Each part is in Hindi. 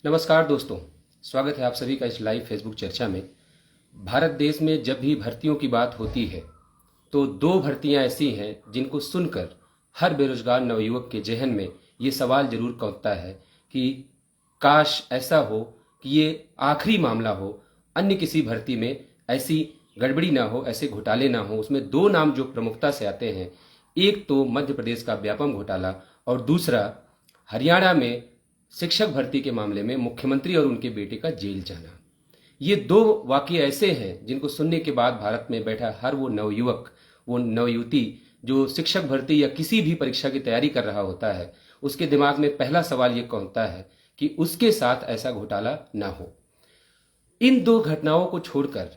नमस्कार दोस्तों, स्वागत है आप सभी का इस लाइव फेसबुक चर्चा में। भारत देश में जब भी भर्तियों की बात होती है तो दो भर्तियां ऐसी हैं जिनको सुनकर हर बेरोजगार नवयुवक के जहन में ये सवाल जरूर कौंधता है कि काश ऐसा हो कि ये आखिरी मामला हो, अन्य किसी भर्ती में ऐसी गड़बड़ी ना हो, ऐसे घोटाले ना हो। उसमें दो नाम जो प्रमुखता से आते हैं, एक तो मध्य प्रदेश का व्यापम घोटाला और दूसरा हरियाणा में शिक्षक भर्ती के मामले में मुख्यमंत्री और उनके बेटे का जेल जाना। ये दो वाकये ऐसे हैं जिनको सुनने के बाद भारत में बैठा हर वो नवयुवक, वो नवयुवती जो शिक्षक भर्ती या किसी भी परीक्षा की तैयारी कर रहा होता है, उसके दिमाग में पहला सवाल ये होता है कि उसके साथ ऐसा घोटाला ना हो। इन दो घटनाओं को छोड़कर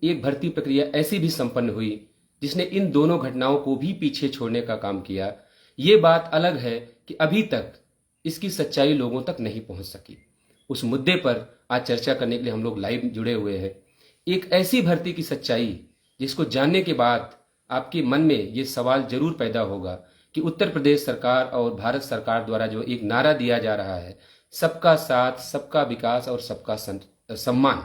एक भर्ती प्रक्रिया ऐसी भी संपन्न हुई जिसने इन दोनों घटनाओं को भी पीछे छोड़ने का काम किया। ये बात अलग है कि अभी तक इसकी सच्चाई लोगों तक नहीं पहुंच सकी। उस मुद्दे पर आज चर्चा करने के लिए हम लोग लाइव जुड़े हुए हैं। एक ऐसी भर्ती की सच्चाई जिसको जानने के बाद आपके मन में ये सवाल जरूर पैदा होगा कि उत्तर प्रदेश सरकार और भारत सरकार द्वारा जो एक नारा दिया जा रहा है, सबका साथ, सबका विकास और सबका सम्मान,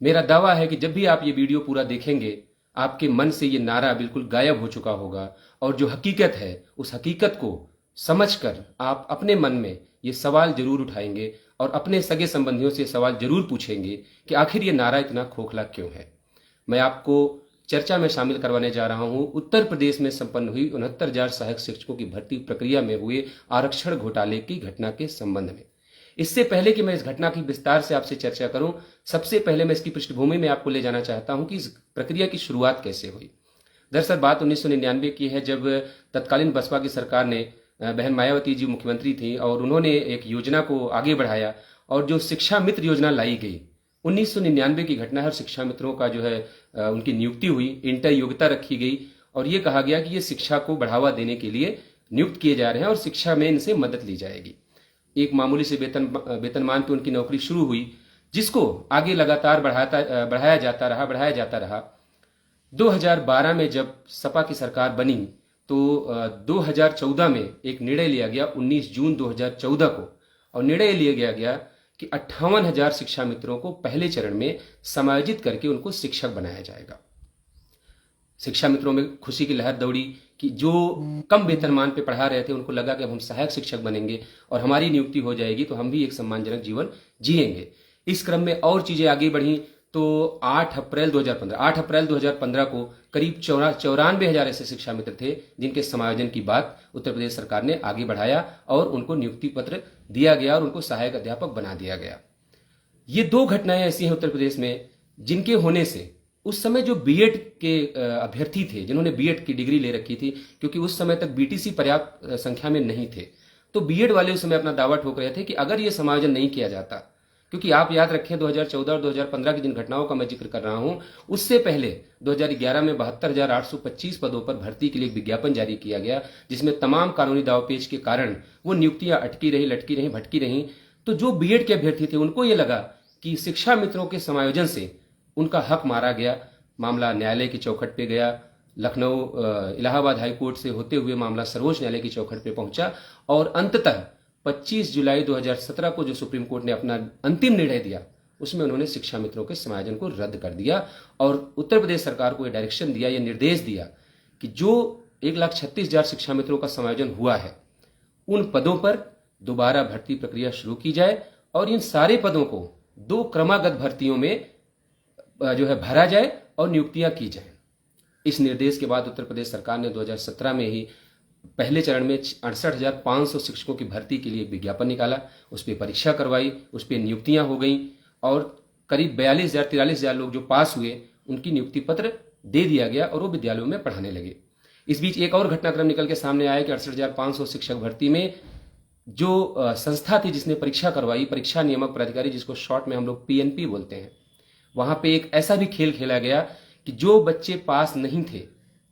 मेरा दावा है कि जब भी आप ये वीडियो पूरा देखेंगे आपके मन से ये नारा बिल्कुल गायब हो चुका होगा और जो हकीकत है उस हकीकत को समझकर आप अपने मन में ये सवाल जरूर उठाएंगे और अपने सगे संबंधियों से सवाल जरूर पूछेंगे कि आखिर ये नारा इतना खोखला क्यों है। मैं आपको चर्चा में शामिल करवाने जा रहा हूं उत्तर प्रदेश में संपन्न हुई 69,000 सहायक शिक्षकों की भर्ती प्रक्रिया में हुए आरक्षण घोटाले की घटना के संबंध में। इससे पहले कि मैं इस घटना की विस्तार से आपसे चर्चा करूं, सबसे पहले मैं इसकी पृष्ठभूमि में आपको ले जाना चाहता हूं कि इस प्रक्रिया की शुरुआत कैसे हुई। दरअसल बात 1999 की है, जब तत्कालीन बसपा की सरकार ने, बहन मायावती जी मुख्यमंत्री थी और उन्होंने एक योजना को आगे बढ़ाया और जो शिक्षा मित्र योजना लाई गई, 1999 की घटना है। और शिक्षा मित्रों का जो है उनकी नियुक्ति हुई, इंटर योग्यता रखी गई और ये कहा गया कि ये शिक्षा को बढ़ावा देने के लिए नियुक्त किए जा रहे हैं और शिक्षा में इनसे मदद ली जाएगी। एक मामूली से वेतनमान पे उनकी नौकरी शुरू हुई, जिसको आगे लगातार बढ़ाया जाता रहा। 2012 में जब सपा की सरकार बनी तो 2014 में एक निर्णय लिया गया, 19 जून 2014 को, और निर्णय लिया गया कि 58,000 शिक्षा मित्रों को पहले चरण में समायोजित करके उनको शिक्षक बनाया जाएगा। शिक्षा मित्रों में खुशी की लहर दौड़ी कि जो कम वेतनमान पे पढ़ा रहे थे उनको लगा कि अब हम सहायक शिक्षक बनेंगे और हमारी नियुक्ति हो जाएगी तो हम भी एक सम्मानजनक जीवन जिएंगे। इस क्रम में और चीजें आगे बढ़ी तो 8 अप्रैल 2015 को करीब 94,000 ऐसे शिक्षा मित्र थे जिनके समायोजन की बात उत्तर प्रदेश सरकार ने आगे बढ़ाया और उनको नियुक्ति पत्र दिया गया और उनको सहायक अध्यापक बना दिया गया। ये दो घटनाएं ऐसी हैं उत्तर प्रदेश में जिनके होने से उस समय जो बीएड के अभ्यर्थी थे, जिन्होंने बीएड की डिग्री ले रखी थी, क्योंकि उस समय तक बीटीसी पर्याप्त संख्या में नहीं थे, तो बीएड वाले उस समय अपना दावा ठोक रहे थे कि अगर ये समायोजन नहीं किया जाता, क्योंकि आप याद रखें 2014 और 2015 की जिन घटनाओं का मैं जिक्र कर रहा हूं, उससे पहले 2011 में 72,825 पदों पर भर्ती के लिए एक विज्ञापन जारी किया गया, जिसमें तमाम कानूनी दावपेच के कारण वो नियुक्तियां अटकी रही, लटकी रही, भटकी रही। तो जो बीएड के अभ्यर्थी थे उनको ये लगा कि शिक्षा मित्रों के समायोजन से उनका हक मारा गया। मामला न्यायालय की चौखट पे गया, लखनऊ इलाहाबाद हाईकोर्ट से होते हुए मामला सर्वोच्च न्यायालय की चौखट पे पहुंचा और अंततः 25 जुलाई 2017 को जो सुप्रीम कोर्ट ने अपना अंतिम निर्णय दिया, उसमें उन्होंने शिक्षा मित्रों के समायोजन को रद्द कर दिया और उत्तर प्रदेश सरकार को यह डायरेक्शन दिया, यह निर्देश दिया कि जो 1,36,000 शिक्षा मित्रों का समायोजन हुआ है उन पदों पर दोबारा भर्ती प्रक्रिया शुरू की जाए और इन सारे पदों को 2 क्रमागत भर्तियों में जो है भरा जाए और नियुक्तियां की जाएं। इस निर्देश के बाद उत्तर प्रदेश सरकार ने 2017 में ही पहले चरण में 68,500 शिक्षकों की भर्ती के लिए एक विज्ञापन निकाला, उस पर परीक्षा करवाई, उस पर नियुक्तियां हो गई और करीब 43,000 लोग जो पास हुए उनकी नियुक्ति पत्र दे दिया गया और वो विद्यालयों में पढ़ाने लगे। इस बीच एक और घटनाक्रम निकल के सामने आया कि 68,500 शिक्षक भर्ती में जो संस्था थी जिसने परीक्षा करवाई, परीक्षा नियामक प्राधिकारी, जिसको शॉर्ट में हम लोग पीएनपी बोलते हैं, वहां पे एक ऐसा भी खेल खेला गया कि जो बच्चे पास नहीं थे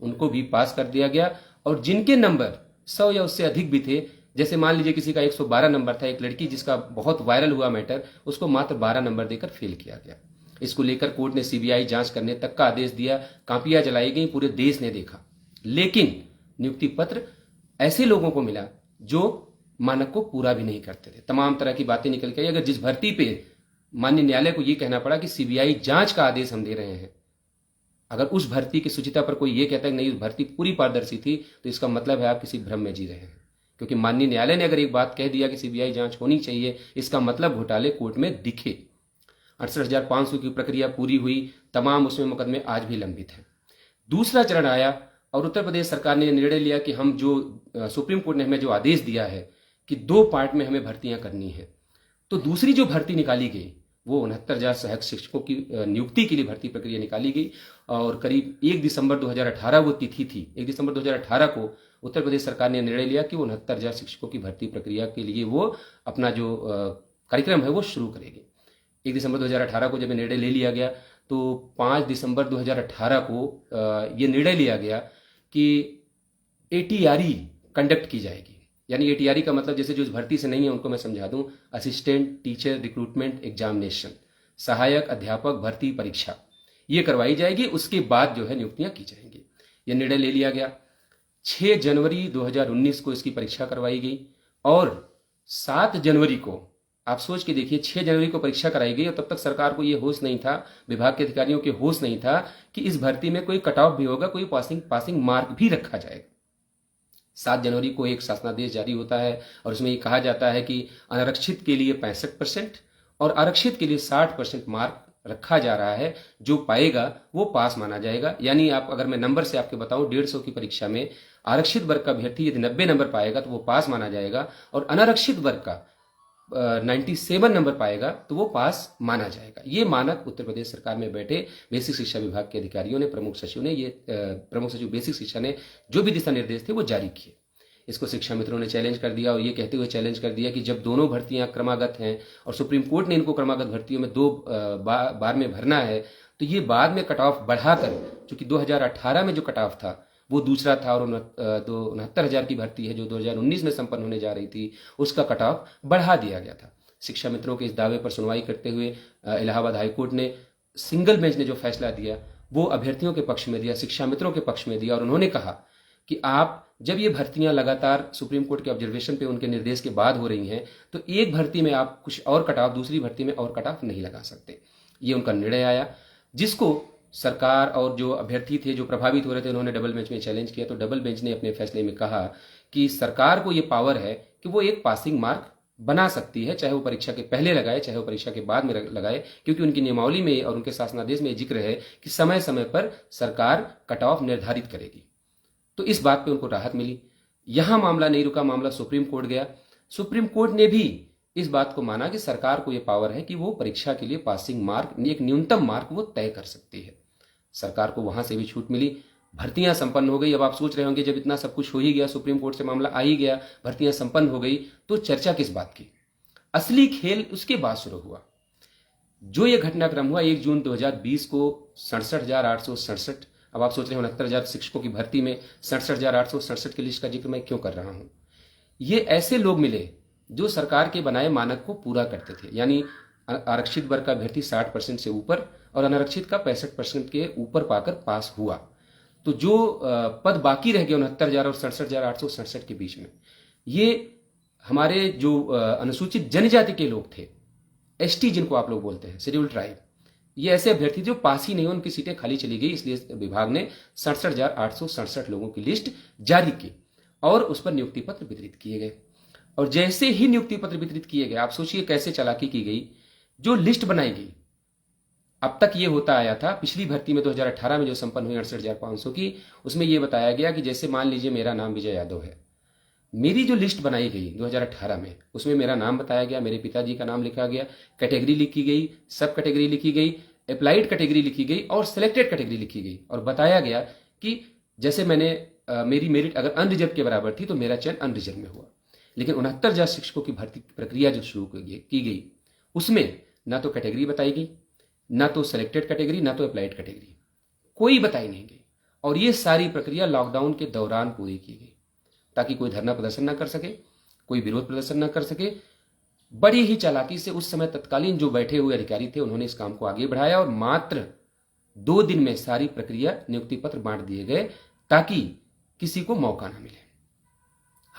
उनको भी पास कर दिया गया और जिनके नंबर 100 या उससे अधिक भी थे, जैसे मान लीजिए किसी का 112 नंबर था, एक लड़की जिसका बहुत वायरल हुआ मैटर, उसको मात्र 12 नंबर देकर फेल किया गया। इसको लेकर कोर्ट ने सीबीआई जांच करने तक का आदेश दिया, कापियां जलाई गई, पूरे देश ने देखा, लेकिन नियुक्ति पत्र ऐसे लोगों को मिला जो मानक को पूरा भी नहीं करते थे। तमाम तरह की बातें निकल के आई। अगर जिस भर्ती पे माननीय न्यायालय को यह कहना पड़ा कि सीबीआई जांच का आदेश हम दे रहे हैं, अगर उस भर्ती की शुचिता पर कोई ये कहता है कि नहीं भर्ती पूरी पारदर्शी थी, तो इसका मतलब है आप किसी भ्रम में जी रहे हैं। क्योंकि माननीय न्यायालय ने अगर एक बात कह दिया कि सीबीआई जांच होनी चाहिए, इसका मतलब घोटाले कोर्ट में दिखे। 68,500 की प्रक्रिया पूरी हुई, तमाम उसमें मुकदमे आज भी लंबित हैं। दूसरा चरण आया और उत्तर प्रदेश सरकार ने निर्णय लिया कि हम जो सुप्रीम कोर्ट ने हमें जो आदेश दिया है कि 2 पार्ट में हमें भर्तियां करनी है, तो दूसरी जो भर्ती निकाली गई वो 69,000 सहायक शिक्षकों की नियुक्ति के लिए भर्ती प्रक्रिया निकाली गई। और करीब 1 दिसंबर 2018 वो तिथि थी। 1 दिसंबर 2018 को उत्तर प्रदेश सरकार ने निर्णय लिया कि वो 69,000 शिक्षकों की भर्ती प्रक्रिया के लिए वो अपना जो कार्यक्रम है वो शुरू करेगी। 1 दिसंबर 2018 को जब निर्णय ले लिया गया, तो 5 दिसंबर 2018 को ये निर्णय लिया गया कि एटीआरई कंडक्ट की जाएगी। यानी एटीआरई का मतलब, जैसे जो इस भर्ती से नहीं है उनको मैं समझा दूं, असिस्टेंट टीचर रिक्रूटमेंट एग्जामिनेशन, सहायक अध्यापक भर्ती परीक्षा, ये करवाई जाएगी। उसके बाद जो है नियुक्तियां की जाएंगी। यह निर्णय ले लिया गया। 6 जनवरी 2019 को इसकी परीक्षा करवाई गई और 7 जनवरी को, आप सोच के देखिए, 6 जनवरी को परीक्षा कराई गई और तब तक सरकार को यह होश नहीं था, विभाग के अधिकारियों के होश नहीं था कि इस भर्ती में कोई कट ऑफ भी होगा, कोई पासिंग मार्क भी रखा जाएगा। 7 जनवरी को एक शासनादेश जारी होता है और उसमें ये कहा जाता है कि अनारक्षित के लिए 65% और आरक्षित के लिए 60% मार्क रखा जा रहा है। जो पाएगा वो पास माना जाएगा। यानी आप, अगर मैं नंबर से आपके बताऊं, 150 की परीक्षा में आरक्षित वर्ग का अभ्यर्थी यदि 90 नंबर पाएगा तो वो पास माना जाएगा और अनारक्षित वर्ग का 97 नंबर पाएगा तो वो पास माना जाएगा। ये मानक उत्तर प्रदेश सरकार में बैठे बेसिक शिक्षा विभाग के अधिकारियों ने, प्रमुख सचिव बेसिक शिक्षा ने जो भी दिशा निर्देश थे वो जारी किए। इसको शिक्षा मित्रों ने चैलेंज कर दिया और ये कहते हुए चैलेंज कर दिया कि जब दोनों भर्तियां क्रमागत हैं और सुप्रीम कोर्ट ने इनको क्रमागत भर्तियों में 2 बार में भरना है, तो ये बाद में कट ऑफ बढ़ाकर, चूंकि 2018 में जो कट ऑफ था वो दूसरा था और 69,000 की भर्ती है जो 2019 में संपन्न होने जा रही थी, उसका कट ऑफ बढ़ा दिया गया था। शिक्षा मित्रों के इस दावे पर सुनवाई करते हुए इलाहाबाद हाईकोर्ट ने, सिंगल बेंच ने जो फैसला दिया वो अभ्यर्थियों के पक्ष में दिया, शिक्षा मित्रों के पक्ष में दिया। और उन्होंने कहा कि आप, जब ये भर्तियां लगातार सुप्रीम कोर्ट के ऑब्जर्वेशन पे, उनके निर्देश के बाद हो रही हैं, तो एक भर्ती में आप कुछ और कट ऑफ, दूसरी भर्ती में और कट ऑफ नहीं लगा सकते। ये उनका निर्णय आया, जिसको सरकार और जो अभ्यर्थी थे जो प्रभावित हो रहे थे उन्होंने डबल बेंच में चैलेंज किया। तो डबल बेंच ने अपने फैसले में कहा कि सरकार को ये पावर है कि वो एक पासिंग मार्क बना सकती है, चाहे वो परीक्षा के पहले लगाए चाहे वो परीक्षा के बाद में लगाए, क्योंकि उनकी नियमावली में और उनके शासनादेश में जिक्र है कि समय समय पर सरकार कट ऑफ निर्धारित करेगी। तो इस बात पे उनको राहत मिली। यहां मामला नहीं रुका, मामला सुप्रीम कोर्ट गया। सुप्रीम कोर्ट ने भी इस बात को माना कि सरकार को यह पावर है कि वो परीक्षा के लिए पासिंग मार्क, एक न्यूनतम मार्क वो तय कर सकती है। सरकार को वहां से भी छूट मिली। भर्तियां संपन्न हो गई। अब आप सोच रहे होंगे, जब इतना सब कुछ हो ही गया, सुप्रीम कोर्ट से मामला आ ही गया, भर्तियां संपन्न हो गई, तो चर्चा किस बात की? असली खेल उसके बाद शुरू हुआ। जो ये घटनाक्रम हुआ 1 जून 2020 को 67,867, अब आप सोच रहे हैं 69,000 शिक्षकों की भर्ती में 67,867 की लिस्ट का जिक्र मैं क्यों कर रहा हूं? ये ऐसे लोग मिले जो सरकार के बनाए मानक को पूरा करते थे। यानी आरक्षित वर्ग का अभ्यर्थी 60% से ऊपर और अनारक्षित का 65% के ऊपर पाकर पास हुआ। तो जो पद बाकी रह गए 69,000 और 67,867 के बीच में, ये हमारे जो अनुसूचित जनजाति के लोग थे, एसटी जिनको आप लोग बोलते हैं, शेड्यूल ट्राइब, ये ऐसे अभ्यर्थी जो पास ही नहीं हुए, उनकी सीटें खाली चली गई। इसलिए विभाग ने 67,867 लोगों की लिस्ट जारी की और उस पर नियुक्ति पत्र वितरित किए गए। और जैसे ही नियुक्ति पत्र वितरित किए गए, आप सोचिए कैसे चालाकी की गई। जो लिस्ट बनाई गई, अब तक ये होता आया था, पिछली भर्ती में 2018 में जो संपन्न हुई 68,500 की, उसमें यह बताया गया कि जैसे मान लीजिए मेरा नाम विजय यादव है, मेरी जो लिस्ट बनाई गई 2018 में, उसमें मेरा नाम बताया गया, मेरे पिताजी का नाम लिखा गया, कैटेगरी लिखी गई, सब कैटेगरी लिखी गई, अप्लाइड कैटेगरी लिखी गई और सिलेक्टेड कैटेगरी लिखी गई। और बताया गया कि जैसे मेरी मेरिट अगर अनरिजर्व के बराबर थी तो मेरा चयन अनरिजर्व में हुआ। लेकिन 69,000 शिक्षकों की भर्ती प्रक्रिया जो शुरू की गई, उसमें ना तो कैटेगरी बताई गई, ना तो सिलेक्टेड कैटेगरी, ना तो अप्लाइड कैटेगरी, कोई बताई नहीं गई। और ये सारी प्रक्रिया लॉकडाउन के दौरान पूरी की गई, ताकि कोई धरना प्रदर्शन ना कर सके, कोई विरोध प्रदर्शन ना कर सके। बड़ी ही चालाकी से उस समय तत्कालीन जो बैठे हुए अधिकारी थे, उन्होंने इस काम को आगे बढ़ाया और मात्र 2 दिन में सारी प्रक्रिया, नियुक्ति पत्र बांट दिए गए ताकि किसी को मौका ना मिले।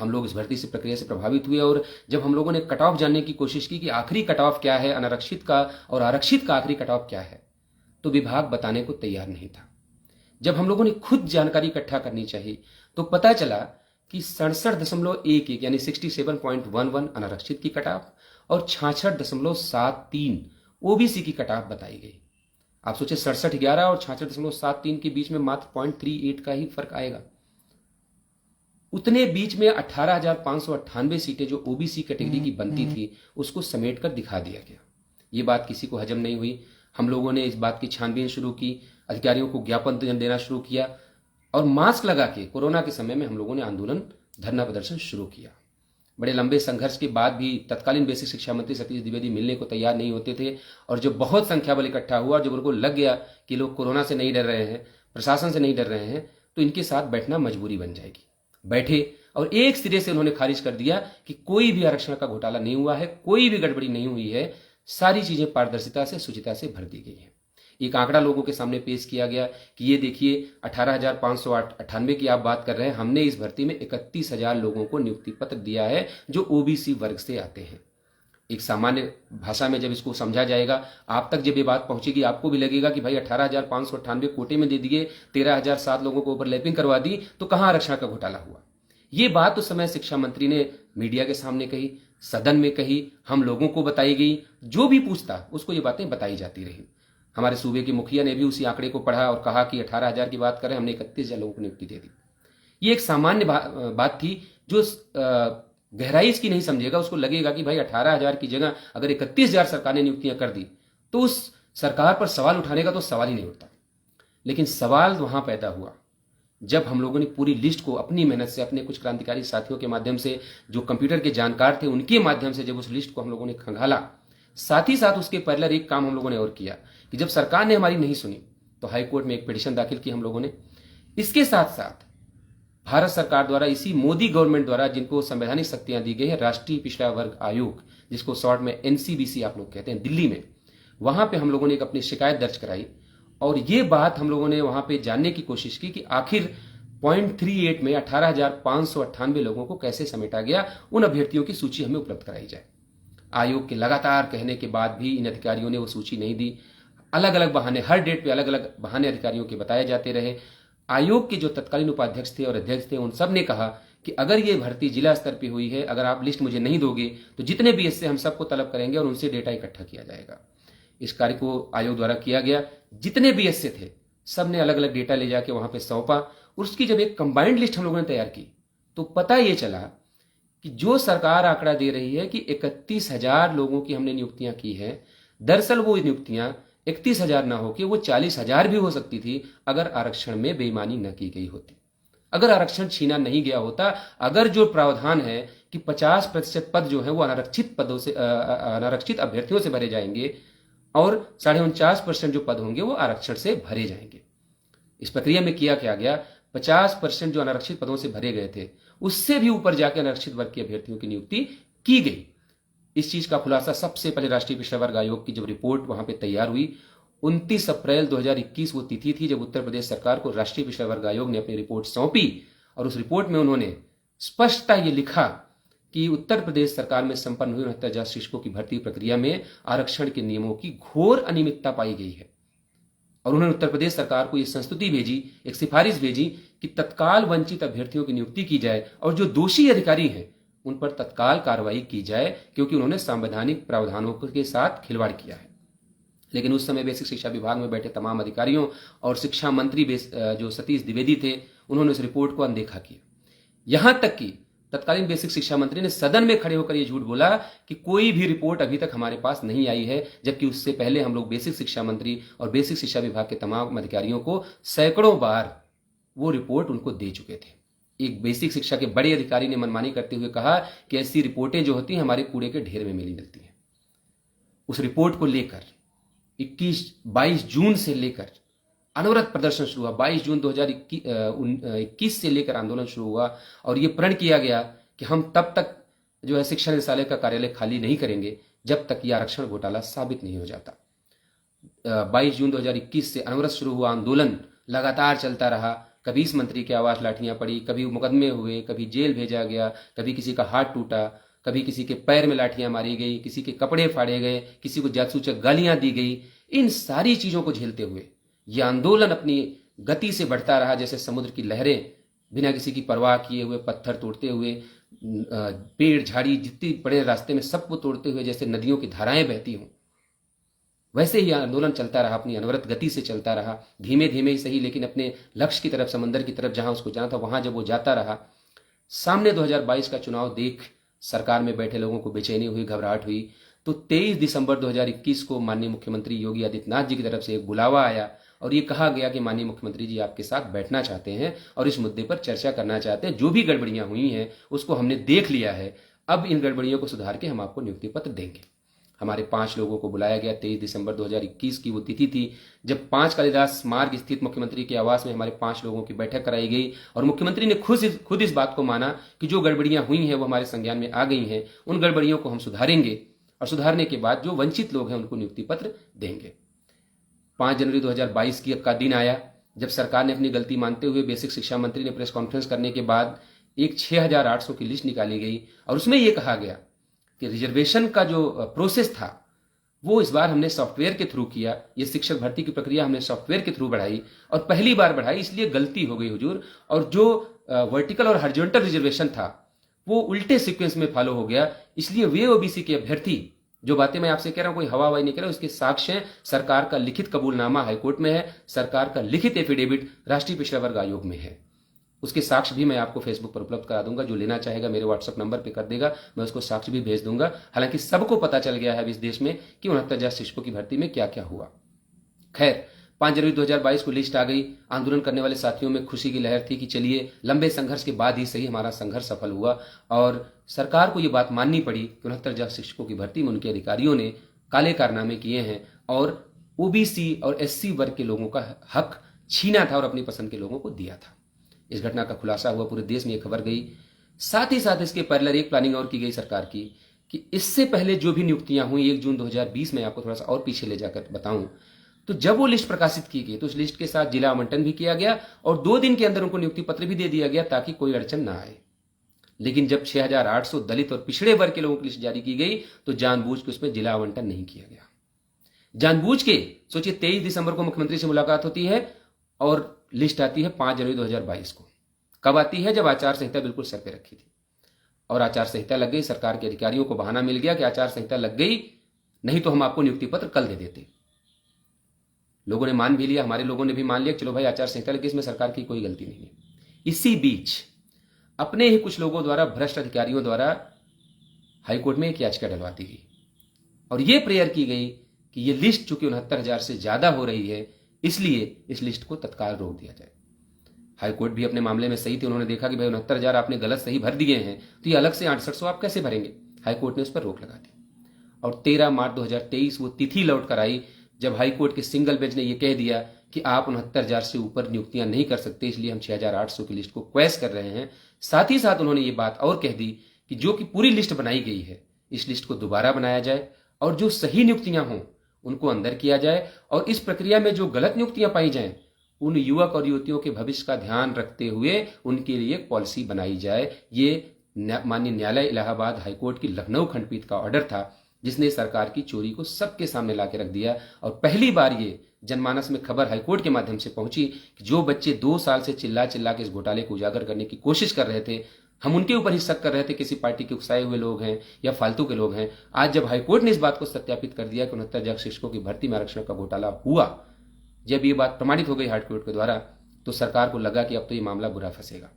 हम लोग इस भर्ती से प्रक्रिया से प्रभावित हुए और जब हम लोगों ने कट ऑफ जानने की कोशिश की कि आखिरी कट ऑफ क्या है अनारक्षित का और आरक्षित का आखिरी कट ऑफ क्या है, तो विभाग बताने को तैयार नहीं था। जब हम लोगों ने खुद जानकारी इकट्ठा करनी चाहिए तो पता चला कि 67.11 यानी 67.11 अनारक्षित की कट ऑफ और 66.73 ओबीसी की कट ऑफ बताई गई। आप सोचे 67.11 और 66.73 के बीच में मात्र 0.38 का ही फर्क आएगा। उतने बीच में 18,598 सीटें जो ओबीसी कैटेगरी की बनती थी उसको समेट कर दिखा दिया गया। ये बात किसी को हजम नहीं हुई। हम लोगों ने इस बात की छानबीन शुरू की, अधिकारियों को ज्ञापन देना शुरू किया और मास्क लगा के कोरोना के समय में हम लोगों ने आंदोलन धरना प्रदर्शन शुरू किया। बड़े लंबे संघर्ष के बाद भी तत्कालीन बेसिक शिक्षा मंत्री सतीश द्विवेदी मिलने को तैयार नहीं होते थे और जब बहुत संख्या बल इकट्ठा हुआ और जब उनको लग गया कि लोग कोरोना से नहीं डर रहे हैं, प्रशासन से नहीं डर रहे हैं, तो इनके साथ बैठना मजबूरी बन जाएगी। बैठे और एक सिरे से उन्होंने खारिज कर दिया कि कोई भी आरक्षण का घोटाला नहीं हुआ है, कोई भी गड़बड़ी नहीं हुई है, सारी चीजें पारदर्शिता से शुचिता से भर दी गई हैं। एक आंकड़ा लोगों के सामने पेश किया गया कि ये देखिए 18,598 की आप बात कर रहे हैं, हमने इस भर्ती में 31,000 लोगों को नियुक्ति पत्र दिया है जो ओबीसी वर्ग से आते हैं। एक सामान्य भाषा में जब इसको समझा जाएगा, आप तक जब ये बात पहुंचेगी आपको भी लगेगा कि भाई 18,598 कोटे में दे दिए, 13,007 लोगों को ओवरलैपिंग करवा दी, तो कहां आरक्षण का घोटाला हुआ। ये बात उस समय शिक्षा मंत्री ने मीडिया के सामने कही, सदन में कही, हम लोगों को बताई गई, जो भी पूछता उसको ये बातें बताई जाती रही। हमारे सूबे के मुखिया ने भी उसी आंकड़े को पढ़ा और कहा कि 18,000 की बात करें, हमने 31,000 लोगों को नियुक्ति दे दी। ये एक सामान्य बात थी। जो गहराई इसकी नहीं समझेगा उसको लगेगा कि भाई 18,000 की जगह अगर 31,000 सरकार ने नियुक्तियां कर दी तो उस सरकार पर सवाल उठाने का तो सवाल ही नहीं उठता। लेकिन सवाल वहां पैदा हुआ जब हम लोगों ने पूरी लिस्ट को अपनी मेहनत से, अपने कुछ क्रांतिकारी साथियों के माध्यम से, जो कंप्यूटर के जानकार थे उनके माध्यम से जब उस लिस्ट को हम लोगों ने खंगाला, साथ ही साथ उसके पैरेलल एक काम हम लोगों ने और किया कि जब सरकार ने हमारी नहीं सुनी तो हाईकोर्ट में एक पिटीशन दाखिल की हम लोगों ने। इसके साथ साथ भारत सरकार द्वारा, इसी मोदी गवर्नमेंट द्वारा जिनको संवैधानिक शक्तियां दी गई है, राष्ट्रीय पिछड़ा वर्ग आयोग, जिसको शॉर्ट में एनसीबीसी आप लोग कहते हैं, दिल्ली में, वहां पे हम लोगों ने एक अपनी शिकायत दर्ज कराई और ये बात हम लोगों ने वहां पे जानने की कोशिश की कि आखिर 0.38 में 18,598 लोगों को कैसे समेटा गया, उन अभ्यर्थियों की सूची हमें उपलब्ध कराई जाए। आयोग के लगातार कहने के बाद भी इन अधिकारियों ने वो सूची नहीं दी। अलग अलग बहाने, हर डेट पे अलग अलग बहाने अधिकारियों के बताए जाते रहे। आयोग के जो तत्कालीन उपाध्यक्ष थे और अध्यक्ष थे उन सब ने कहा कि अगर ये भर्ती जिला स्तर पे हुई है, अगर आप लिस्ट मुझे नहीं दोगे तो जितने भी इससे हम सबको तलब करेंगे और उनसे डेटा इकट्ठा किया जाएगा। इस कार्य को आयोग द्वारा किया गया। जितने भी एसए थे सब ने अलग अलग डेटा ले जाके वहां पे सौंपा और उसकी जब एक कंबाइंड लिस्ट हम लोगों ने तैयार की तो पता ये चला कि जो सरकार आंकड़ा दे रही है कि 31,000 लोगों की हमने नियुक्तियां की है, दरअसल वो नियुक्तियां 31,000 ना होकर वो 40,000 भी हो सकती थी अगर आरक्षण में बेईमानी न की गई होती, अगर आरक्षण छीना नहीं गया होता, अगर जो प्रावधान है कि 50% पद जो है वो अनारक्षित पदों से, अनारक्षित अभ्यर्थियों से भरे जाएंगे और 49.5% जो पद होंगे वो आरक्षण से भरे जाएंगे। इस प्रक्रिया में किया क्या गया, 50% जो अनारक्षित पदों से भरे गए थे उससे भी ऊपर जाकर अनारक्षित वर्ग के अभ्यर्थियों की नियुक्ति की गई। इस चीज का खुलासा सबसे पहले राष्ट्रीय पिछड़ा वर्ग आयोग की जब रिपोर्ट वहां पे तैयार हुई, 29 अप्रैल 2021 वो तिथि थी जब उत्तर प्रदेश सरकार को राष्ट्रीय पिछड़ा वर्ग आयोग ने अपनी रिपोर्ट सौंपी और उस रिपोर्ट में उन्होंने स्पष्टता ये लिखा कि उत्तर प्रदेश सरकार में संपन्न हुई 69,000 शिक्षकों की भर्ती प्रक्रिया में आरक्षण के नियमों की घोर अनियमितता पाई गई है। और उन्होंने उत्तर प्रदेश सरकार को यह संस्तुति भेजी, एक सिफारिश भेजी कि तत्काल वंचित अभ्यर्थियों की नियुक्ति की जाए और जो दोषी अधिकारी हैं उन पर तत्काल कार्रवाई की जाए क्योंकि उन्होंने संवैधानिक प्रावधानों के साथ खिलवाड़ किया है। लेकिन उस समय बेसिक शिक्षा विभाग में बैठे तमाम अधिकारियों और शिक्षा मंत्री जो सतीश द्विवेदी थे उन्होंने उस रिपोर्ट को अनदेखा किया। यहां तक कि तत्कालीन बेसिक शिक्षा मंत्री ने सदन में खड़े होकर यह झूठ बोला कि कोई भी रिपोर्ट अभी तक हमारे पास नहीं आई है, जबकि उससे पहले हम लोग बेसिक शिक्षा मंत्री और बेसिक शिक्षा विभाग के तमाम अधिकारियों को सैकड़ों बार वो रिपोर्ट उनको दे चुके थे। एक बेसिक शिक्षा के बड़े अधिकारी ने मनमानी करते हुए कहा कि ऐसी रिपोर्टें जो होती हैं हमारे कूड़े के ढेर में मिलती हैं। उस रिपोर्ट को लेकर 22 जून से लेकर अनवरत प्रदर्शन शुरू हुआ। 22 जून 2021 से लेकर आंदोलन शुरू हुआ और यह प्रण किया गया कि हम तब तक जो है शिक्षा निदेशालय का कार्यालय खाली नहीं करेंगे जब तक यह आरक्षण घोटाला साबित नहीं हो जाता। 22 जून 2021 से अनवरत शुरू हुआ आंदोलन लगातार चलता रहा। कभी इस मंत्री के आवास लाठियां पड़ी, कभी मुकदमे हुए, कभी जेल भेजा गया, कभी किसी का हाथ टूटा, कभी किसी के पैर में लाठियां मारी गई, किसी के कपड़े फाड़े गए, किसी को जासूचक गालियां दी गई। इन सारी चीजों को झेलते हुए यह आंदोलन अपनी गति से बढ़ता रहा, जैसे समुद्र की लहरें बिना किसी की परवाह किए हुए, पत्थर तोड़ते हुए, पेड़ झाड़ी जितनी बड़े रास्ते में सबको तोड़ते हुए जैसे नदियों की धाराएं बहती हों, वैसे ही आंदोलन चलता रहा, अपनी अनवरत गति से चलता रहा, धीमे धीमे ही सही, लेकिन अपने लक्ष्य की तरफ, समंदर की तरफ जहां उसको जाना था वहां जब वो जाता रहा। सामने 2022 का चुनाव देख सरकार में बैठे लोगों को बेचैनी हुई, घबराहट हुई। तो 23 दिसंबर 2021 को माननीय मुख्यमंत्री योगी आदित्यनाथ जी की तरफ से एक बुलावा आया और ये कहा गया कि माननीय मुख्यमंत्री जी आपके साथ बैठना चाहते हैं और इस मुद्दे पर चर्चा करना चाहते हैं। जो भी गड़बड़ियां हुई हैं उसको हमने देख लिया है, अब इन गड़बड़ियों को सुधार के हम आपको नियुक्ति पत्र देंगे। हमारे 5 लोगों को बुलाया गया। 23 दिसंबर 2021 की वो तिथि थी जब 5 कालिदास मार्ग स्थित मुख्यमंत्री के आवास में हमारे 5 लोगों की बैठक कराई गई और मुख्यमंत्री ने खुद इस बात को माना कि जो गड़बड़ियां हुई हैं वो हमारे संज्ञान में आ गई हैं, उन गड़बड़ियों को हम सुधारेंगे और सुधारने के बाद जो वंचित लोग हैं उनको नियुक्ति पत्र देंगे। 5 जनवरी 2022 का दिन आया जब सरकार ने अपनी गलती मानते हुए बेसिक शिक्षा मंत्री ने प्रेस कॉन्फ्रेंस करने के बाद एक 6800 की लिस्ट निकाली गई और उसमें यह कहा गया कि रिजर्वेशन का जो प्रोसेस था वो इस बार हमने सॉफ्टवेयर के थ्रू किया। ये शिक्षक भर्ती की प्रक्रिया हमने सॉफ्टवेयर के थ्रू बढ़ाई और पहली बार बढ़ाई, इसलिए गलती हो गई हुजूर। और जो वर्टिकल और हॉरिजॉन्टल रिजर्वेशन था वो उल्टे सीक्वेंस में फॉलो हो गया, इसलिए वे ओबीसी के अभ्यर्थी, जो बातें मैं आपसे कह रहा हूं कोई हवा हवाई नहीं कह रहा हूं, उसके साक्ष्य हैं। सरकार का लिखित कबूलनामा हाईकोर्ट में है, सरकार का लिखित एफिडेविट राष्ट्रीय पिछड़ा वर्ग आयोग में है। उसके साक्ष्य भी मैं आपको फेसबुक पर उपलब्ध करा दूंगा, जो लेना चाहेगा मेरे व्हाट्सएप नंबर पे कर देगा, मैं उसको साक्ष्य भी भेज दूंगा। हालांकि सबको पता चल गया है इस देश में कि 69,000 शिक्षकों की भर्ती में क्या क्या हुआ। खैर, 5 जनवरी 2022 को लिस्ट आ गई। आंदोलन करने वाले साथियों में खुशी की लहर थी कि चलिए लंबे संघर्ष के बाद ही सही हमारा संघर्ष सफल हुआ और सरकार को यह बात माननी पड़ी कि 69,000 शिक्षकों की भर्ती में उनके अधिकारियों ने काले कारनामे किए हैं और ओबीसी और एससी वर्ग के लोगों का हक छीना था और अपनी पसंद के लोगों को दिया था। इस घटना का खुलासा हुआ, पूरे देश में यह खबर गई। साथ ही साथ इसके पैरेलल एक प्लानिंग और की गई सरकार की कि इससे पहले जो भी नियुक्तियां हुई 1 जून 2020 में, आपको थोड़ा सा और पीछे ले जाकर बताऊं तो जब वो लिस्ट प्रकाशित की गई तो उस लिस्ट के साथ जिला आवंटन भी किया गया और 2 दिन के अंदर उनको नियुक्ति पत्र भी दे दिया गया ताकि कोई अड़चन ना आए। लेकिन जब 6800 दलित और पिछड़े वर्ग के लोगों की लिस्ट जारी की गई तो जानबूझ के उसमें जिला आवंटन नहीं किया गया। जानबूझ के, सोचिए 23 दिसंबर को मुख्यमंत्री से मुलाकात होती है और लिस्ट आती है 5 जनवरी 2022 को। कब आती है? जब आचार संहिता बिल्कुल सर पे रखी थी और आचार संहिता लग गई। सरकार के अधिकारियों को बहाना मिल गया कि आचार संहिता लग गई, नहीं तो हम आपको नियुक्ति पत्र कल दे देते। लोगों ने मान भी लिया, हमारे लोगों ने भी मान लिया, चलो भाई आचार संहिता लगी, इसमें सरकार की कोई गलती नहीं है। इसी बीच अपने ही कुछ लोगों द्वारा, भ्रष्ट अधिकारियों द्वारा हाईकोर्ट में एक याचिका डलवा दी गई और यह प्रेयर की गई कि यह लिस्ट चूंकि 69,000 से ज्यादा हो रही है इसलिए इस लिस्ट को तत्काल रोक दिया जाए। हाईकोर्ट भी अपने मामले में सही थे, उन्होंने देखा कि भाई 69,000 आपने गलत सही भर दिए हैं तो ये अलग से 6800 आप कैसे भरेंगे। हाईकोर्ट ने उस पर रोक लगा दी और 13 मार्च 2023 वो तिथि लौट कर आई जब हाईकोर्ट के सिंगल बेंच ने यह कह दिया कि आप 69,000 से ऊपर नियुक्तियां नहीं कर सकते, इसलिए हम 6,800 की लिस्ट को क्वैश कर रहे हैं। साथ ही साथ उन्होंने ये बात और कह दी कि जो कि पूरी लिस्ट बनाई गई है इस लिस्ट को दोबारा बनाया जाए और जो सही नियुक्तियां हों उनको अंदर किया जाए और इस प्रक्रिया में जो गलत नियुक्तियां पाई जाएं उन युवक और युवतियों के भविष्य का ध्यान रखते हुए उनके लिए एक पॉलिसी बनाई जाए। ये माननीय न्यायालय इलाहाबाद हाईकोर्ट की लखनऊ खंडपीठ का ऑर्डर था जिसने सरकार की चोरी को सबके सामने लाके रख दिया और पहली बार ये जनमानस में खबर हाईकोर्ट के माध्यम से पहुंची कि जो बच्चे 2 साल से चिल्ला चिल्ला के इस घोटाले को उजागर करने की कोशिश कर रहे थे, हम उनके ऊपर ही शक कर रहे थे किसी पार्टी के उकसाए हुए लोग हैं या फालतू के लोग हैं। आज जब हाईकोर्ट ने इस बात को सत्यापित कर दिया कि 69,000 शिक्षकों की भर्ती में आरक्षण का घोटाला हुआ, जब ये बात प्रमाणित हो गई हाईकोर्ट के द्वारा, तो सरकार को लगा कि अब तो ये मामला बुरा फंसेगा।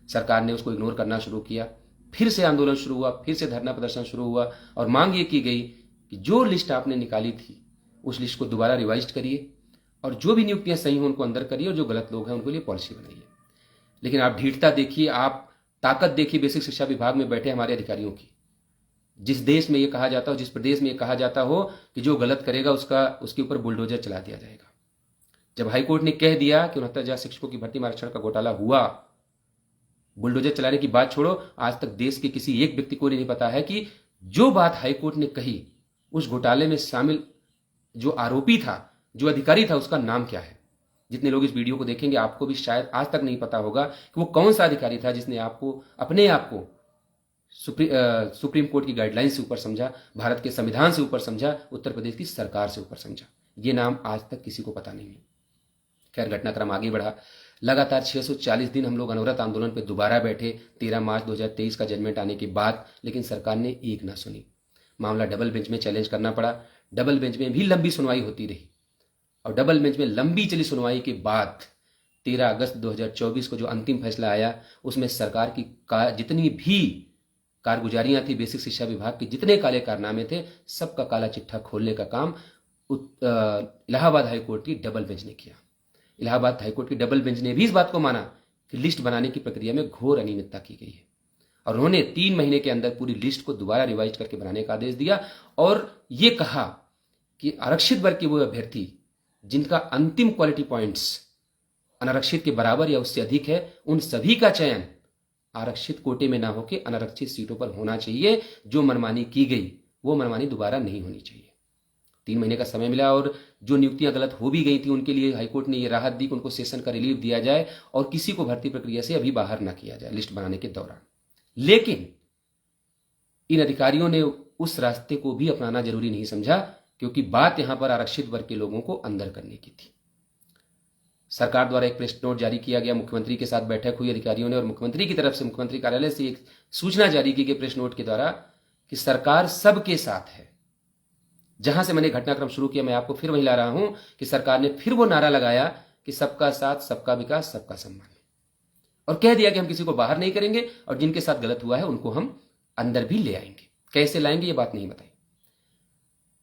सरकार ने उसको इग्नोर करना शुरू किया, फिर से आंदोलन शुरू हुआ, फिर से धरना प्रदर्शन शुरू हुआ और मांग ये की गई कि जो लिस्ट आपने निकाली थी उस लिस्ट को दोबारा रिवाइज करिए और जो भी नियुक्तियां सही हो उनको अंदर करिए और जो गलत लोग हैं उनके लिए पॉलिसी बनाइए। लेकिन आप ढीठता देखिए, आप ताकत देखिए बेसिक शिक्षा विभाग में बैठे हमारे अधिकारियों की। जिस देश में यह कहा जाता हो, जिस प्रदेश में यह कहा जाता हो कि जो गलत करेगा उसके ऊपर बुलडोजर चला दिया जाएगा, जब हाईकोर्ट ने कह दिया कि 69,000 शिक्षकों की भर्ती में आरक्षण का घोटाला हुआ, बुलडोजर चलाने की बात छोड़ो, आज तक देश के किसी एक व्यक्ति को नहीं पता है कि जो बात हाईकोर्ट ने कही उस घोटाले में शामिल जो आरोपी था, जो अधिकारी था, उसका नाम क्या है। जितने लोग इस वीडियो को देखेंगे आपको भी शायद आज तक नहीं पता होगा कि वो कौन सा अधिकारी था जिसने आपको अपने आप को सुप्रीम कोर्ट की गाइडलाइन से ऊपर समझा, भारत के संविधान से ऊपर समझा, उत्तर प्रदेश की सरकार से ऊपर समझा। ये नाम आज तक किसी को पता नहीं है। खैर, घटनाक्रम आगे बढ़ा। लगातार 640 दिन हम लोग अनवरत आंदोलन पर दोबारा बैठे 13 मार्च 2023 का जजमेंट आने के बाद, लेकिन सरकार ने एक ना सुनी। मामला डबल बेंच में चैलेंज करना पड़ा। डबल बेंच में भी लंबी सुनवाई होती रही और डबल बेंच में लंबी चली सुनवाई के बाद 13 अगस्त 2024 को जो अंतिम फैसला आया, उसमें सरकार की जितनी भी कारगुजारियां थी, बेसिक शिक्षा विभाग के जितने काले कारनामे थे, सबका काला चिट्ठा खोलने का काम इलाहाबाद हाईकोर्ट की डबल बेंच ने किया। इलाहाबाद हाईकोर्ट की डबल बेंच ने भी इस बात को माना कि लिस्ट बनाने की प्रक्रिया में घोर अनियमितता की गई है और उन्होंने 3 महीने के अंदर पूरी लिस्ट को दोबारा रिवाइज करके बनाने का आदेश दिया और ये कहा कि आरक्षित वर्ग के वो अभ्यर्थी जिनका अंतिम क्वालिटी पॉइंट्स अनारक्षित के बराबर या उससे अधिक है, उन सभी का चयन आरक्षित कोटे में ना होकर अनारक्षित सीटों पर होना चाहिए। जो मनमानी की गई वो मनमानी दोबारा नहीं होनी चाहिए। 3 महीने का समय मिला और जो नियुक्तियां गलत हो भी गई थी उनके लिए हाईकोर्ट ने यह राहत दी कि उनको सेशन का रिलीफ दिया जाए और किसी को भर्ती प्रक्रिया से अभी बाहर ना किया जाए लिस्ट बनाने के दौरान। लेकिन इन अधिकारियों ने उस रास्ते को भी अपनाना जरूरी नहीं समझा, क्योंकि बात यहां पर आरक्षित वर्ग के लोगों को अंदर करने की थी। सरकार द्वारा एक प्रेस नोट जारी किया गया, मुख्यमंत्री के साथ बैठक हुई अधिकारियों ने और मुख्यमंत्री की तरफ से मुख्यमंत्री कार्यालय से एक सूचना जारी की गई प्रेस नोट के द्वारा कि सरकार सबके साथ है। जहां से मैंने घटनाक्रम शुरू किया, मैं आपको फिर वहीं ला रहा हूं कि सरकार ने फिर वो नारा लगाया कि सबका साथ, सबका विकास, सबका सम्मान, और कह दिया कि हम किसी को बाहर नहीं करेंगे और जिनके साथ गलत हुआ है उनको हम अंदर भी ले आएंगे। कैसे लाएंगे ये बात नहीं बताई।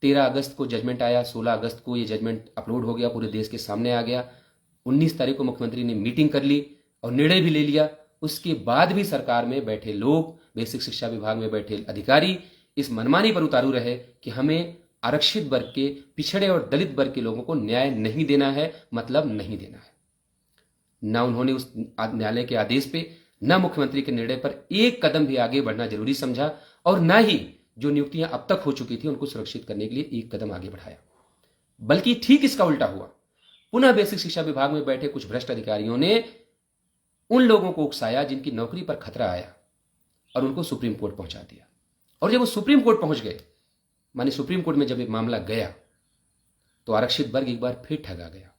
13 अगस्त को जजमेंट आया, 16 अगस्त को ये जजमेंट अपलोड हो गया, पूरे देश के सामने आ गया। 19 तारीख को मुख्यमंत्री ने मीटिंग कर ली और निर्णय भी ले लिया। उसके बाद भी सरकार में बैठे लोग, बेसिक शिक्षा विभाग में बैठे अधिकारी इस मनमानी पर उतारू रहे कि हमें आरक्षित वर्ग के, पिछड़े और दलित वर्ग के लोगों को न्याय नहीं देना है, मतलब नहीं देना है। ना उन्होंने उस न्यायालय के आदेश पे, ना मुख्यमंत्री के निर्णय पर एक कदम भी आगे बढ़ना जरूरी समझा और ना ही जो नियुक्तियां अब तक हो चुकी थी उनको सुरक्षित करने के लिए एक कदम आगे बढ़ाया। बल्कि ठीक इसका उल्टा हुआ। पुनः बेसिक शिक्षा विभाग में बैठे कुछ भ्रष्ट अधिकारियों ने उन लोगों को उकसाया जिनकी नौकरी पर खतरा आया और उनको सुप्रीम कोर्ट पहुंचा दिया। और जब वो सुप्रीम कोर्ट पहुंच गए, माने सुप्रीम कोर्ट में जब ये मामला गया, तो आरक्षित वर्ग एक बार फिर ठगा गया।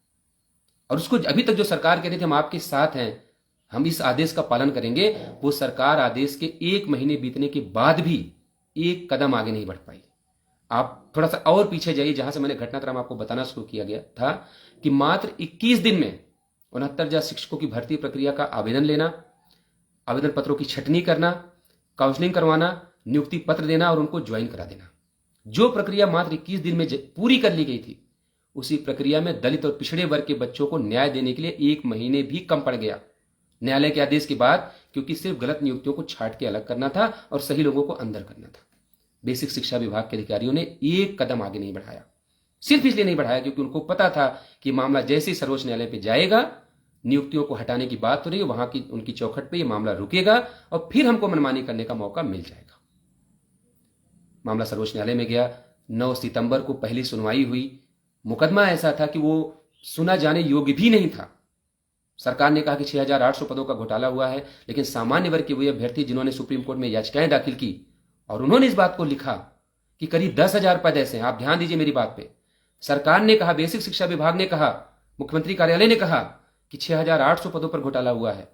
और उसको अभी तक जो सरकार कह रही थी हम आपके साथ हैं, हम इस आदेश का पालन करेंगे, वो सरकार आदेश के 1 महीने बीतने के बाद भी एक कदम आगे नहीं बढ़ पाई। आप थोड़ा सा और पीछे जाइए, जहां से मैंने घटनाक्रम आपको बताना शुरू किया गया था कि मात्र 21 दिन में 69,000 शिक्षकों की भर्ती प्रक्रिया का आवेदन लेना, आवेदन पत्रों की छटनी करना, काउंसलिंग करवाना, नियुक्ति पत्र देना और उनको ज्वाइन करा देना। जो प्रक्रिया मात्र 21 दिन में पूरी कर ली गई थी, उसी प्रक्रिया में दलित और पिछड़े वर्ग के बच्चों को न्याय देने के लिए 1 महीने भी कम पड़ गया न्यायालय के आदेश के बाद, क्योंकि सिर्फ गलत नियुक्तियों को छांट के अलग करना था और सही लोगों को अंदर करना था। बेसिक शिक्षा विभाग के अधिकारियों ने एक कदम आगे नहीं बढ़ाया। सिर्फ इसलिए नहीं बढ़ाया क्योंकि उनको पता था कि मामला जैसे ही सर्वोच्च न्यायालय पे जाएगा, नियुक्तियों को हटाने की बात हो रही है, वहां की उनकी चौखट पे ये मामला रुकेगा और फिर हमको मनमानी करने का मौका मिल जाएगा। मामला सर्वोच्च न्यायालय में गया। 9 सितंबर को पहली सुनवाई हुई। मुकदमा ऐसा था कि वो सुना जाने योग्य भी नहीं था। सरकार ने कहा कि 6,800 पदों का घोटाला हुआ है, लेकिन सामान्य वर्ग के वे अभ्यर्थी जिन्होंने सुप्रीम कोर्ट में याचिकाएं दाखिल की और उन्होंने इस बात को लिखा कि करीब 10,000 पद ऐसे हैं। आप ध्यान दीजिए मेरी बात पे। सरकार ने कहा, बेसिक शिक्षा विभाग ने कहा, मुख्यमंत्री कार्यालय ने कहा कि 6,800 पदों पर घोटाला हुआ है,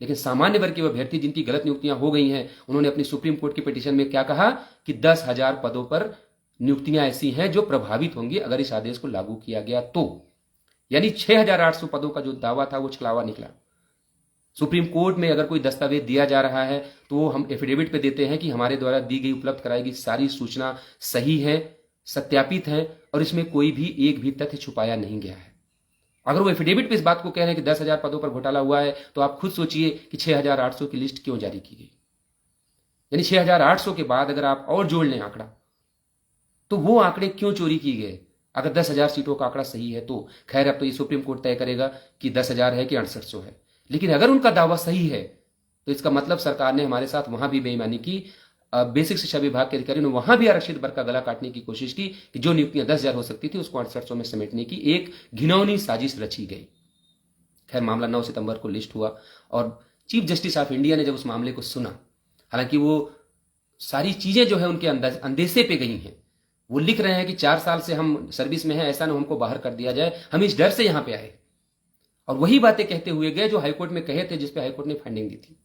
लेकिन सामान्य वर्ग के अभ्यर्थी जिनकी गलत नियुक्तियां हो गई हैं, उन्होंने अपनी सुप्रीम कोर्ट की पिटीशन में क्या कहा कि 10,000 पदों पर नियुक्तियां ऐसी हैं जो प्रभावित होंगी अगर इस आदेश को लागू किया गया तो। यानी 6,800 पदों का जो दावा था वो छलावा निकला। सुप्रीम कोर्ट में अगर कोई दस्तावेज दिया जा रहा है तो हम एफिडेविट पे देते हैं कि हमारे द्वारा दी गई, उपलब्ध कराई गई सारी सूचना सही है, सत्यापित है और इसमें कोई भी एक भी तथ्य छुपाया नहीं गया है। अगर वो एफिडेविट पे इस बात को कह रहे हैं कि 10,000 पदों पर घोटाला हुआ है, तो आप खुद सोचिए कि 6,800 की लिस्ट क्यों जारी की गई। यानी 6,800 के बाद अगर आप और जोड़ लें आंकड़ा, तो वो आंकड़े क्यों चोरी किए गए अगर 10,000 सीटों का आंकड़ा सही है तो। खैर, अब तो ये सुप्रीम कोर्ट तय करेगा कि 10,000 है कि 6,800 है, लेकिन अगर उनका दावा सही है तो इसका मतलब सरकार ने हमारे साथ वहां भी बेईमानी की। बेसिक शिक्षा विभाग के अधिकारियों ने वहां भी आरक्षित वर्ग का गला काटने की कोशिश की कि जो नियुक्तियां 10,000 हो सकती थी उसको 6,800 में समेटने की एक घिनौनी साजिश रची गई। खैर मामला 9 सितंबर को लिस्ट हुआ और चीफ जस्टिस ऑफ इंडिया ने जब उस मामले को सुना, हालांकि वो सारी चीजें जो है उनके अंदेशे पे गई हैं। वो लिख रहे हैं कि 4 साल से हम सर्विस में हैं, ऐसा ना हमको बाहर कर दिया जाए, हम इस डर से यहां पे आए। और वही बातें कहते हुए गए जो हाईकोर्ट में कहे थे, जिसपे हाईकोर्ट ने फाइंडिंग दी थी।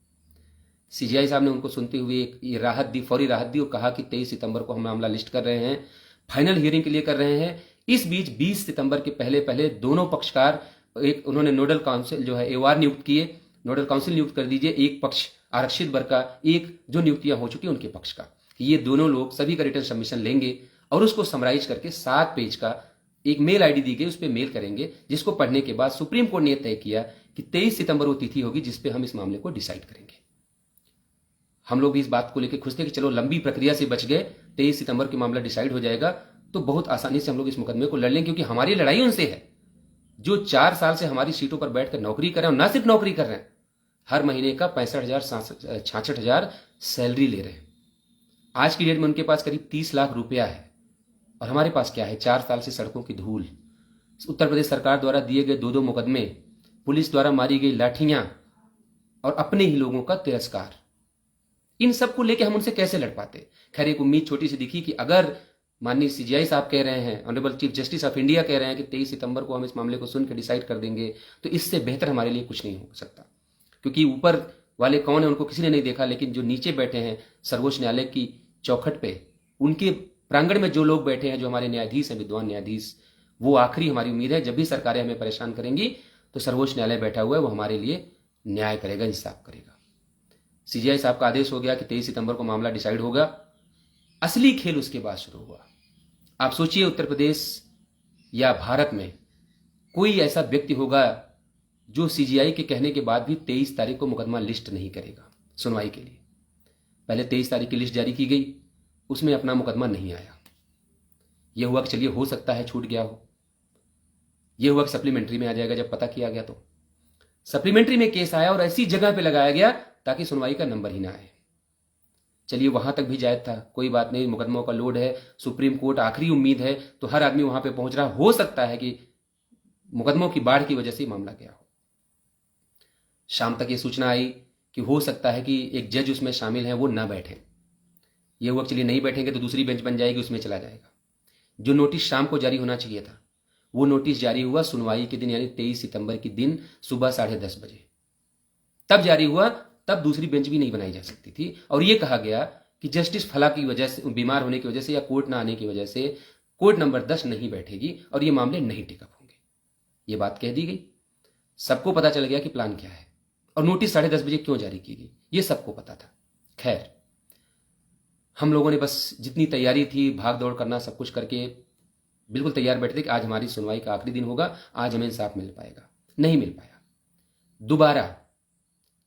सीजीआई साहब ने उनको सुनते हुए एक राहत दी, फौरी राहत दी और कहा कि 23 सितंबर को हम मामला लिस्ट कर रहे हैं, फाइनल हियरिंग के लिए कर रहे हैं। इस बीच 20 सितंबर के पहले पहले दोनों पक्षकार, एक उन्होंने नोडल काउंसिल जो है एवार नियुक्त किए, नोडल काउंसिल नियुक्त कर दीजिए, एक पक्ष आरक्षित वर्ग का, एक जो नियुक्तियां हो चुकी उनके पक्ष का। ये दोनों लोग सभी का रिटर्न सबमिशन लेंगे और उसको समराइज करके 7 पेज का एक मेल आईडी दी गई, उस पर मेल करेंगे, जिसको पढ़ने के बाद सुप्रीम कोर्ट ने तय किया कि 23 सितंबर वो तिथि होगी जिसपे हम इस मामले को डिसाइड करेंगे। हम लोग भी इस बात को लेकर खुश थे कि चलो लंबी प्रक्रिया से बच गए, 23 सितंबर के मामला डिसाइड हो जाएगा तो बहुत आसानी से हम लोग इस मुकदमे को लड़ लेंगे, क्योंकि हमारी लड़ाई उनसे है जो 4 साल से हमारी सीटों पर बैठकर नौकरी कर रहे हैं, और ना सिर्फ नौकरी कर रहे हैं, हर महीने का 65,000 66,000 सैलरी ले रहे हैं। आज की डेट में उनके पास करीब 30 लाख रुपया है और हमारे पास क्या है, 4 साल से सड़कों की धूल, उत्तर प्रदेश सरकार द्वारा दिए गए 2-2 मुकदमे, पुलिस द्वारा मारी गई लाठियां और अपने ही लोगों का तिरस्कार। इन सब को लेकर हम उनसे कैसे लड़ पाते। खैर एक उम्मीद छोटी सी दिखी कि अगर माननीय सीजीआई साहब कह रहे हैं, honourable chief justice of India कह रहे हैं कि 23 सितंबर को हम इस मामले को सुनकर डिसाइड कर देंगे, तो इससे बेहतर हमारे लिए कुछ नहीं हो सकता। क्योंकि ऊपर वाले कौन है उनको किसी ने नहीं देखा, लेकिन जो नीचे बैठे हैं सर्वोच्च न्यायालय की चौखट पे, उनके प्रांगण में जो लोग बैठे हैं, जो हमारे न्यायाधीश हैं, विद्वान न्यायाधीश, वो आखिरी हमारी उम्मीद है। जब भी सरकारें हमें परेशान करेंगी तो सर्वोच्च न्यायालय बैठा हुआ है, वो हमारे लिए न्याय करेगा, इंसाफ करेगा। सीजीआई साहब का आदेश हो गया कि 23 सितंबर को मामला डिसाइड होगा। असली खेल उसके बाद शुरू हुआ। आप सोचिए उत्तर प्रदेश या भारत में कोई ऐसा व्यक्ति होगा जो सीजीआई के कहने के बाद भी 23 तारीख को मुकदमा लिस्ट नहीं करेगा सुनवाई के लिए। पहले 23 तारीख की लिस्ट जारी की गई, उसमें अपना मुकदमा नहीं आया। यह हुआ कि चलिए हो सकता है छूट गया हो, यह हुआ कि सप्लीमेंट्री में आ जाएगा। जब पता किया गया तो सप्लीमेंट्री में केस आया और ऐसी जगह पे लगाया गया ताकि सुनवाई का नंबर ही ना आए। चलिए वहां तक भी जायज था, कोई बात नहीं, मुकदमों का लोड है, सुप्रीम कोर्ट आखिरी उम्मीद है, तो हर आदमी वहां पे पहुंच रहा। हो सकता है कि मुकदमों की बाढ़ की वजह से मामला गया हो। शाम तक ये सूचना आई कि हो सकता है कि एक जज उसमें शामिल है, वो ना बैठे। ये हुआ चलिए नहीं बैठेंगे तो दूसरी बेंच बन जाएगी, उसमें चला जाएगा। जो नोटिस शाम को जारी होना चाहिए था, वो नोटिस जारी हुआ सुनवाई के दिन, यानी 23 सितंबर के दिन सुबह 10:30 बजे तब जारी हुआ। तब दूसरी बेंच भी नहीं बनाई जा सकती थी और यह कहा गया कि जस्टिस फला की वजह से, बीमार होने की वजह से या कोर्ट ना आने की वजह से कोर्ट नंबर 10 नहीं बैठेगी और ये मामले नहीं टिकअप होंगे। ये बात कह दी गई, सबको पता चल गया कि प्लान क्या है और नोटिस 10:30 बजे क्यों जारी की गई, ये सबको पता था। खैर हम लोगों ने बस जितनी तैयारी थी, भाग दौड़ करना, सब कुछ करके बिल्कुल तैयार बैठे थे कि आज हमारी सुनवाई का आखिरी दिन होगा, आज हमें इंसाफ मिल पाएगा। नहीं मिल पाया। दोबारा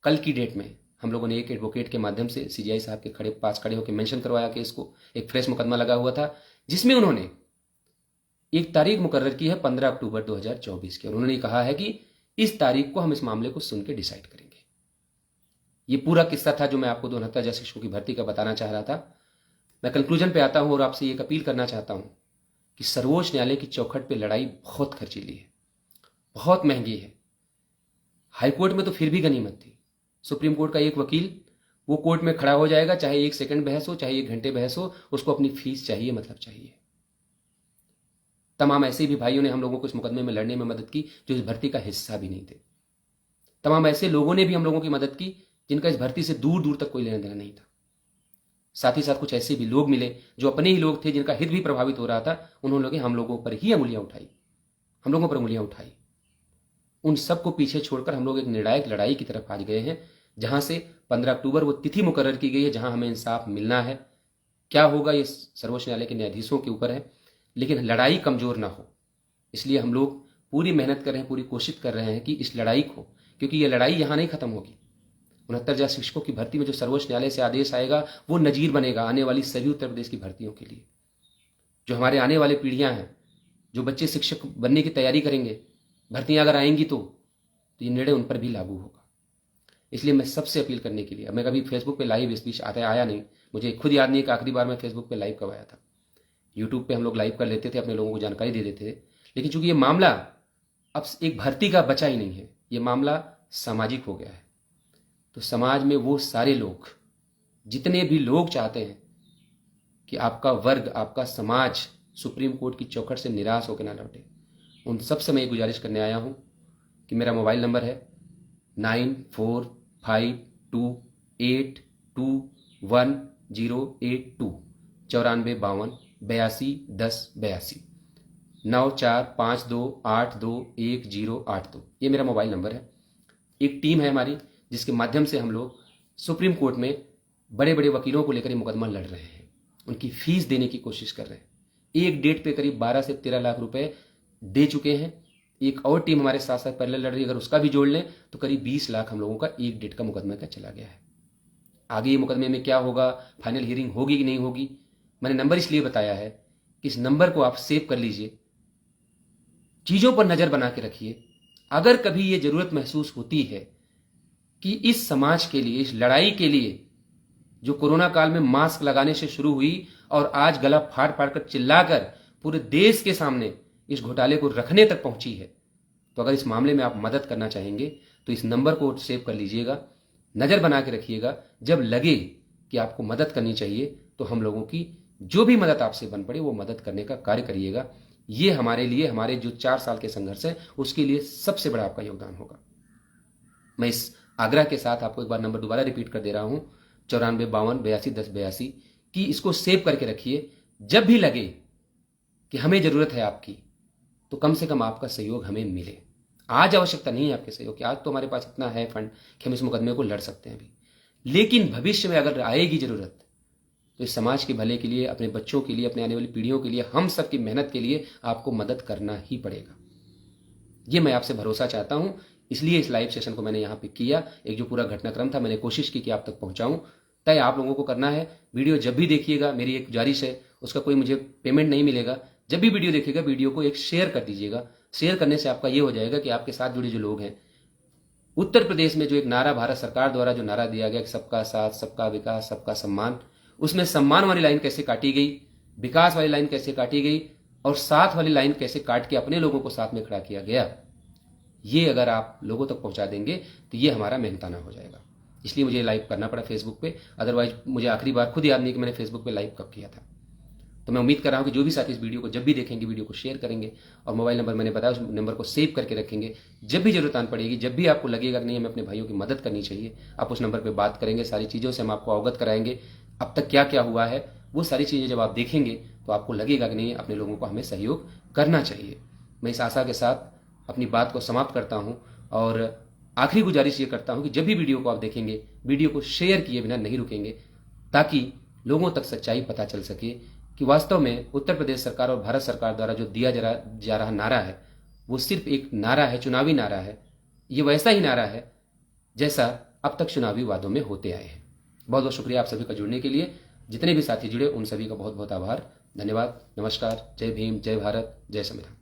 कल की डेट में हम लोगों ने एक एडवोकेट के माध्यम से सीजीआई साहब के पास खड़े होकर मेंशन करवाया केस को। एक फ्रेश मुकदमा लगा हुआ था जिसमें उन्होंने एक तारीख मुकर्रर की है 15 अक्टूबर 2024 की, और उन्होंने कहा है कि इस तारीख को हम इस मामले को सुन के डिसाइड करेंगे। ये पूरा किस्सा था जो मैं आपको 69,000 शिक्षकों की भर्ती का बताना चाह रहा था। मैं कंक्लूजन पे आता हूं और आपसे एक अपील करना चाहता हूं कि सर्वोच्च न्यायालय की चौखट पे लड़ाई बहुत खर्चीली है, बहुत महंगी है। हाईकोर्ट में तो फिर भी गनीमत थी। सुप्रीम कोर्ट का एक वकील वो कोर्ट में खड़ा हो जाएगा, चाहे 1 सेकंड बहस हो, चाहे 1 घंटे बहस हो, उसको अपनी फीस चाहिए, मतलब चाहिए। तमाम ऐसे भी भाइयों ने हम लोगों को इस मुकदमे में लड़ने में मदद की जो इस भर्ती का हिस्सा भी नहीं थे। तमाम ऐसे लोगों ने भी हम लोगों की मदद की जिनका इस भर्ती से दूर दूर तक कोई लेना देना नहीं था। साथ ही साथ कुछ ऐसे भी लोग मिले जो अपने ही लोग थे, जिनका हित भी प्रभावित हो रहा था। उन्होंने हम लोगों पर ही उंगलियां उठाई, हम लोगों पर उंगलियां उठाई। उन सबको पीछे छोड़कर हम लोग एक निर्णायक लड़ाई की तरफ आज गए हैं, जहां से 15 अक्टूबर वो तिथि मुकर्रर की गई है, जहां हमें इंसाफ मिलना है। क्या होगा ये सर्वोच्च न्यायालय के न्यायाधीशों के ऊपर है, लेकिन लड़ाई कमजोर ना हो, इसलिए हम लोग पूरी मेहनत कर रहे हैं, पूरी कोशिश कर रहे हैं कि इस लड़ाई को, क्योंकि ये लड़ाई यहां नहीं खत्म होगी। 69,000 शिक्षकों की भर्ती में जो सर्वोच्च न्यायालय से आदेश आएगा वो नजीर बनेगा आने वाली सभी उत्तर प्रदेश की भर्तियों के लिए। जो हमारे आने वाले पीढ़ियां हैं, जो बच्चे शिक्षक बनने की तैयारी करेंगे, भर्तियां अगर आएंगी तो ये निर्णय उन पर भी लागू होगा। इसलिए मैं सबसे अपील करने के लिए, मैं कभी फेसबुक पे लाइव इस बीच आया नहीं, मुझे खुद याद नहीं कि आखिरी बार मैं फेसबुक पे लाइव कब आया था। यूट्यूब पे हम लोग लाइव कर लेते थे, अपने लोगों को जानकारी दे देते थे, लेकिन चूंकि ये मामला अब एक भर्ती का बचा ही नहीं है, ये मामला सामाजिक हो गया है। तो समाज में वो सारे लोग, जितने भी लोग चाहते हैं कि आपका वर्ग, आपका समाज सुप्रीम कोर्ट की चौखट से निराश होकर ना लौटे, उन सबसे मैं गुजारिश करने आया हूं कि मेरा मोबाइल नंबर है 9452821082 9452821082 9452821082। ये मेरा मोबाइल नंबर है। एक टीम है हमारी जिसके माध्यम से हम लोग सुप्रीम कोर्ट में बड़े बड़े वकीलों को लेकर ये मुकदमा लड़ रहे हैं, उनकी फीस देने की कोशिश कर रहे हैं। एक डेट पे करीब 12 से 13 लाख रुपए दे चुके हैं। एक और टीम हमारे साथ साथ पैरेलल लड़ रही है, अगर उसका भी जोड़ लें तो करीब 20 लाख हम लोगों का एक डेट का मुकदमा का चला गया है। आगे ये मुकदमे में क्या होगा, फाइनल हियरिंग होगी कि नहीं होगी, मैंने नंबर इसलिए बताया है कि इस नंबर को आप सेव कर लीजिए, चीजों पर नजर बना के रखिए। अगर कभी ये जरूरत महसूस होती है कि इस समाज के लिए, इस लड़ाई के लिए जो कोरोना काल में मास्क लगाने से शुरू हुई और आज गला फाड़ फाड़ कर चिल्लाकर पूरे देश के सामने इस घोटाले को रखने तक पहुंची है, तो अगर इस मामले में आप मदद करना चाहेंगे तो इस नंबर को सेव कर लीजिएगा, नजर बना के रखिएगा। जब लगे कि आपको मदद करनी चाहिए तो हम लोगों की जो भी मदद आपसे बन पड़े वो मदद करने का कार्य करिएगा। ये हमारे लिए, हमारे जो 4 साल के संघर्ष है उसके लिए सबसे बड़ा आपका योगदान होगा। मैं इस आग्रह के साथ आपको एक बार नंबर दोबारा रिपीट कर दे रहा हूं 9452821082 कि इसको सेव करके रखिए। जब भी लगे कि हमें जरूरत है आपकी तो कम से कम आपका सहयोग हमें मिले। आज आवश्यकता नहीं है आपके सहयोग की, आज तो हमारे पास इतना है फंड कि हम इस मुकदमे को लड़ सकते हैं अभी, लेकिन भविष्य में अगर आएगी जरूरत तो इस समाज के भले के लिए, अपने बच्चों के लिए, अपने आने वाली पीढ़ियों के लिए, हम सबकी मेहनत के लिए आपको मदद करना ही पड़ेगा। ये मैं आपसे भरोसा चाहता हूं, इसलिए इस लाइव सेशन को मैंने यहां पे किया। एक जो पूरा घटनाक्रम था मैंने कोशिश की कि आप तक पहुंचाऊं, तय आप लोगों को करना है। वीडियो जब भी देखिएगा, मेरी एक गुजारिश है, उसका कोई मुझे पेमेंट नहीं मिलेगा। जब भी वीडियो देखिएगा वीडियो को एक शेयर कर दीजिएगा। शेयर करने से आपका ये हो जाएगा कि आपके साथ जुड़े जो लोग हैं, उत्तर प्रदेश में जो एक नारा भारत सरकार द्वारा जो नारा दिया गया कि सबका साथ, सबका विकास, सबका सम्मान, उसमें सम्मान वाली लाइन कैसे काटी गई, विकास वाली लाइन कैसे काटी गई और साथ वाली लाइन कैसे काट के अपने लोगों को साथ में खड़ा किया गया, ये अगर आप लोगों तक पहुंचा देंगे तो ये हमारा मेहनताना हो जाएगा। इसलिए मुझे लाइव करना पड़ा फेसबुक पे, अदरवाइज मुझे आखिरी बार खुद याद नहीं कि मैंने फेसबुक पे लाइव कब किया था। तो मैं उम्मीद कर रहा हूं कि जो भी साथी इस वीडियो को जब भी देखेंगे वीडियो को शेयर करेंगे और मोबाइल नंबर मैंने बताया उस नंबर को सेव करके रखेंगे। जब भी जरूरत आन पड़ेगी, जब भी आपको लगेगा कि नहीं हमें अपने भाइयों की मदद करनी चाहिए, आप उस नंबर पर बात करेंगे। सारी चीज़ों से हम आपको अवगत कराएंगे, अब तक क्या क्या हुआ है वो सारी चीज़ें जब आप देखेंगे तो आपको लगेगा कि नहीं अपने लोगों को हमें सहयोग करना चाहिए। मैं इस आशा के साथ अपनी बात को समाप्त करता हूं और आखिरी गुजारिश ये करता हूं कि जब भी वीडियो को आप देखेंगे वीडियो को शेयर किए बिना नहीं रुकेंगे, ताकि लोगों तक सच्चाई पता चल सके कि वास्तव में उत्तर प्रदेश सरकार और भारत सरकार द्वारा जो दिया जा रहा नारा है वो सिर्फ एक नारा है, चुनावी नारा है। ये वैसा ही नारा है जैसा अब तक चुनावी वादों में होते आए हैं। बहुत बहुत शुक्रिया आप सभी का जुड़ने के लिए। जितने भी साथी जुड़े उन सभी का बहुत बहुत आभार, धन्यवाद, नमस्कार, जय भीम, जय भारत, जय संविधान।